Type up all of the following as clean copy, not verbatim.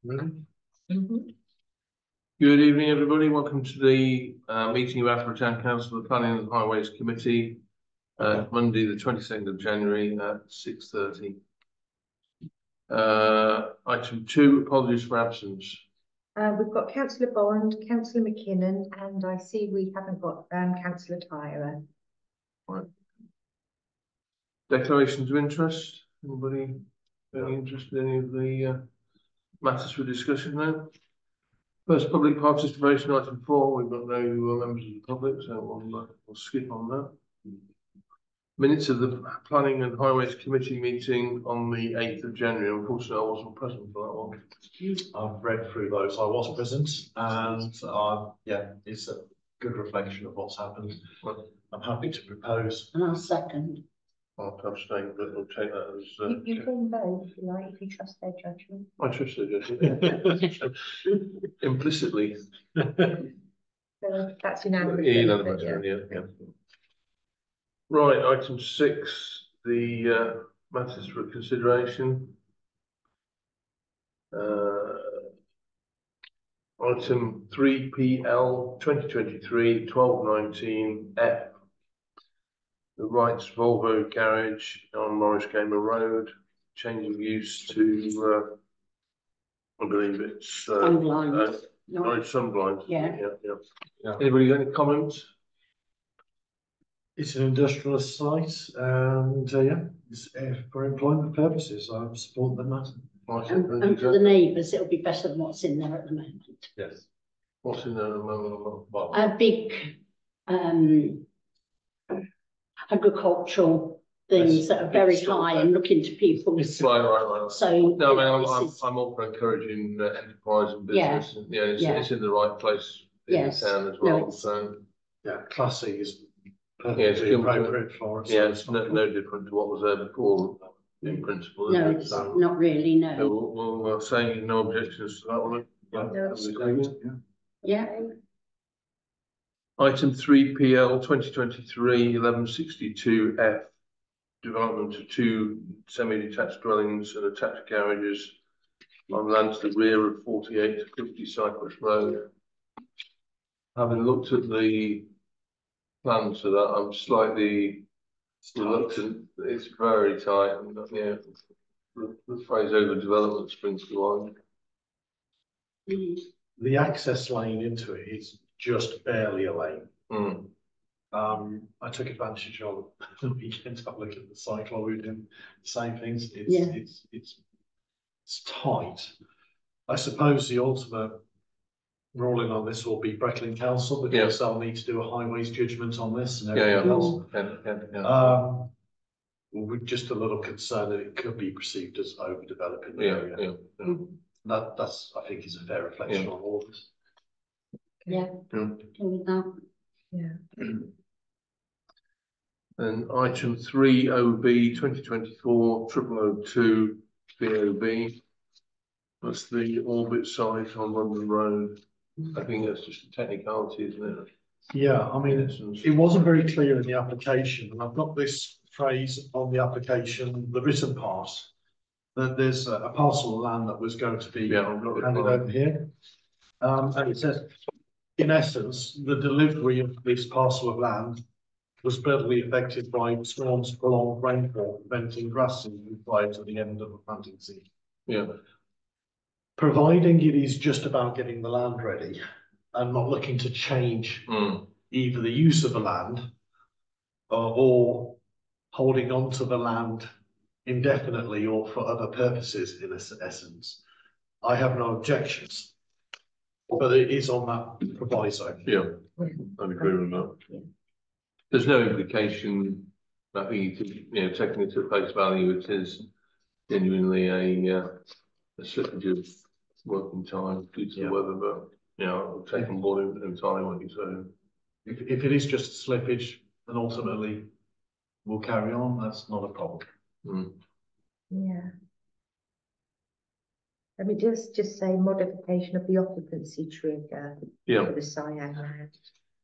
Ready? Good evening, everybody. Welcome to the meeting of Attleborough Town Council, the Planning and Highways Committee, Monday, the 22nd of January at 6:30. Item 2, apologies for absence. We've got Councillor Bond, Councillor McKinnon, and I see we haven't got Councillor Tyler. Right. Declarations of interest. Anybody very interested in any of the matters for discussion now? First, public participation, item 4. We've got no members of the public, so we'll skip on that. Minutes of the Planning and Highways Committee meeting on the 8th of January. Unfortunately, I wasn't present for that one. I've read through those. I was present, and yeah, it's a good reflection of what's happened. I'm happy to propose. And I'll second. I'll abstain, but we'll take that as. You can vote if you like, if you trust their judgment. I trust their judgment. Implicitly. So that's unanimous. Unanimous, yeah. Right, item 6, the matters for consideration. Item 3PL 2023-1219F. The Wrights Volvo Garage on Morris Gamer Road. Change of use to, I believe it's Sunblind. it's Sunblind. Yeah. Yeah. Anybody got any comments? It's an industrial site, and yeah, it's for employment purposes. I support the matter. And for the neighbours, it'll be better than what's in there at the moment. Yes. What's in there at the moment? A big agricultural things that are very high and look into people's. Right. So no, I mean, I'm all for encouraging enterprise and business. Yeah. And, it's in the right place in the town as well. So yeah, classy is perfectly appropriate for us. Yeah, it's no different to what was there before in principle. No, it's not really. No. So we'll say no objections to that one. Yeah. Item 3PL 2023-1162F. Development of 2 semi-detached dwellings and attached garages on land to the rear of 48 to 50 Cypress Road. Having looked at the plans for that, I'm slightly reluctant. It's very tight, and yeah, the phrase overdevelopment springs to mind. The access lane into it is just barely a lane. I took advantage of the weekend to have a look at the cycle route and the same things. It's tight. I suppose the ultimate ruling on this will be Brecklin Council, because they'll need to do a highways judgment on this and everything else. We're just a little concerned that it could be perceived as overdeveloping the area. That's I think is a fair reflection on all of this. And item 3 OB 2024-0002 BOB. That's the Orbit site on London Road. I think that's just a technicality, isn't it? Yeah, I mean, it wasn't very clear in the application, and I've got this phrase on the application, the written part, that there's a parcel of land that was going to be handed over here. And it says, in essence, the delivery of this parcel of land was badly affected by storms, prolonged rainfall, preventing grassing prior to the end of the planting season. Providing it is just about getting the land ready and not looking to change either the use of the land or holding on to the land indefinitely or for other purposes, in essence, I have no objections. But it is on that proviso. Yeah, I'd agree with that. There's no implication. I think taking it to face value, it is genuinely a slippage of working time due to the weather, but I'll take on board entirely what you say. If it is just a slippage, then ultimately we'll carry on. That's not a problem. Yeah. Let me just say modification of the occupancy trigger for the cyan land.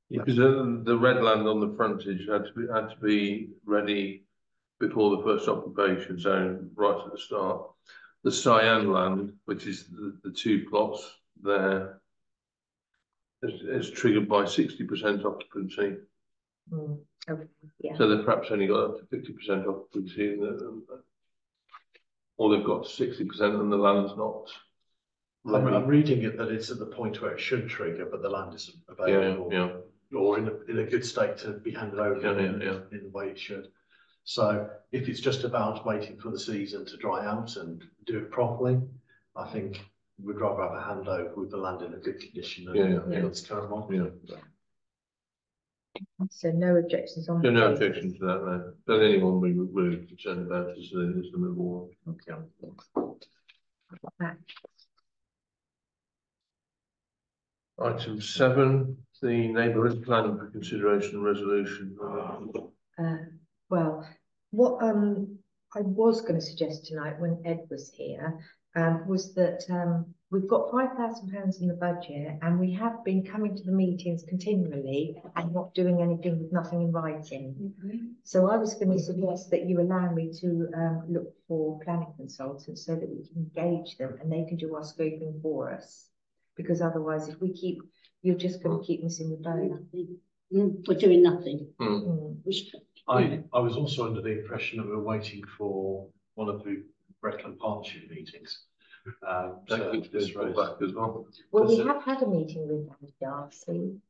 Because the red land on the frontage had to be ready before the first occupation zone, right at the start. the Cyan land, which is the two plots there, is triggered by 60% occupancy. Okay, yeah. So they've perhaps only got up to 50% occupancy, or they've got 60% and the land's not. I'm reading it that it's at the point where it should trigger, but the land isn't available. Or in a good state to be handed over in the way it should. So if it's just about waiting for the season to dry out and do it properly, I think we'd rather have a handover with the land in a good condition than its current one. So no objections on. So no objection to that, no. The only one we were really concerned about is the middle one. Okay. Item 7, the neighbourhood plan for consideration and resolution. Well, what I was going to suggest tonight when Ed was here was that we've got £5,000 in the budget and we have been coming to the meetings continually and not doing anything with nothing in writing. So I was going to suggest that you allow me to look for planning consultants so that we can engage them and they can do our scoping for us. Because otherwise, if we keep, you're just going to keep missing the boat. We're doing nothing. I was also under the impression that we were waiting for one of the Breckland Partnership meetings. That keeps this roll back as well. Well, we have had a meeting with Darcy.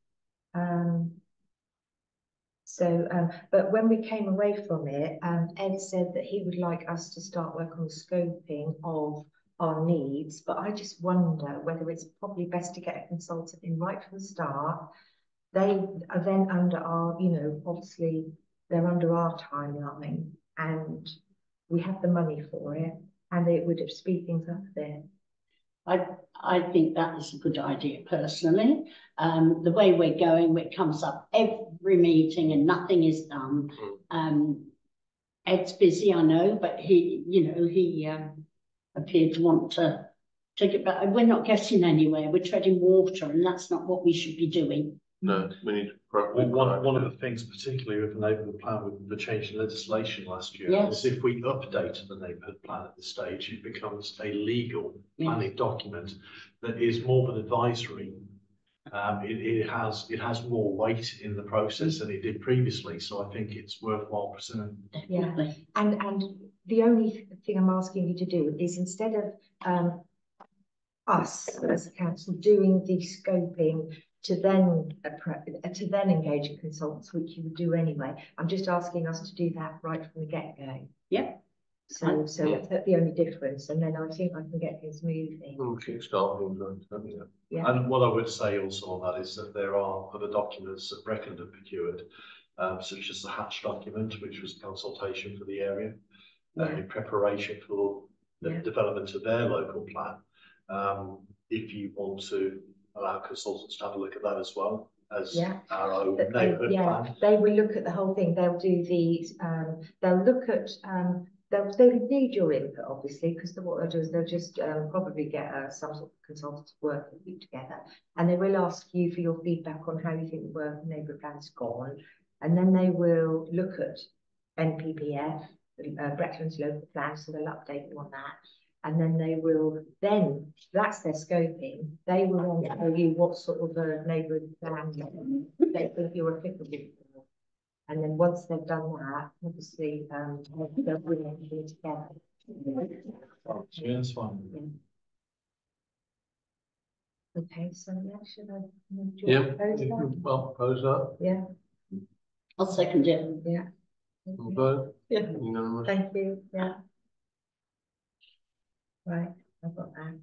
But when we came away from it, Ed said that he would like us to start work on the scoping of our needs, but I just wonder whether it's probably best to get a consultant in right from the start. They are then under our, obviously they're under our timeline and we have the money for it and it would speed things up a bit. I think that is a good idea personally. The way we're going, it comes up every meeting and nothing is done. Ed's busy, I know, but he appeared to want to take it back. We're not getting anywhere. We're treading water, and that's not what we should be doing. No, we need to. One of the things, particularly with the neighbourhood plan, with the change in legislation last year, is if we update the neighbourhood plan at this stage, it becomes a legal planning document that is more than advisory. It has more weight in the process than it did previously, so I think it's worthwhile pursuing. Definitely. And the only thing I'm asking you to do is instead of us as a council doing the scoping to then engage a consultant, which you would do anyway, I'm just asking us to do that right from the get-go. Yep. So that's the only difference, and then I think I can get things moving. Kickstart things. Yeah. And what I would say also on that is that there are other documents that Breckland have procured, such as the Hatch document, which was consultation for the area, in preparation for the development of their local plan. If you want to allow consultants to have a look at that as well as our own neighbourhood plan. They will look at the whole thing. They'll do the they'll look at they would need your input, obviously, because what they'll do is they'll just probably get some sort of consultant to work with you together, and they will ask you for your feedback on how you think the work neighbourhood plan's gone, and then they will look at NPPF, Breckland's local plan, so they'll update you on that, and then they will that's their scoping. They will then tell you what sort of a neighbourhood plan they think you're applicable for. And then once they've done that, obviously, they'll bring everything together. Yeah, that's fine. Yeah. Okay, so should I? Well, propose that. Yeah. I'll second it. Yeah. Vote. Yeah. Unanimous. Thank you. Yeah. Right, I've got that.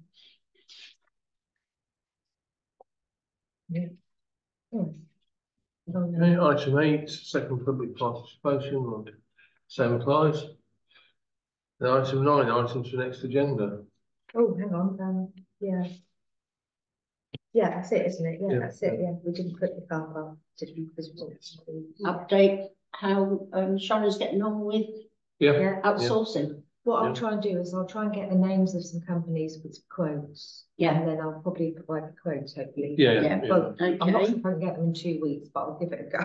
Yeah. Okay, item 8, second public participation. Same applies. Then item 9, items for next agenda. Oh, hang on. Yeah. Yeah, that's it, isn't it? Yeah, that's it. Yeah, we didn't put the car park just because we didn't. Update how Sharon's getting on with outsourcing. What I'll try and do is I'll try and get the names of some companies with quotes. Yeah. And then I'll probably provide the quotes, hopefully. Well, okay. I'm not sure if I can get them in 2 weeks, but I'll give it a go.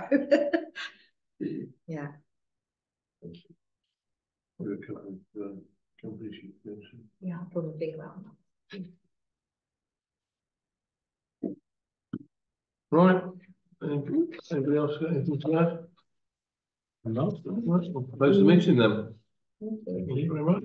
Yeah. Completion. Yeah, I'll probably think about that. Right, anybody else got anything to add? No, we'll close the meeting then. Thank you. Thank you very much.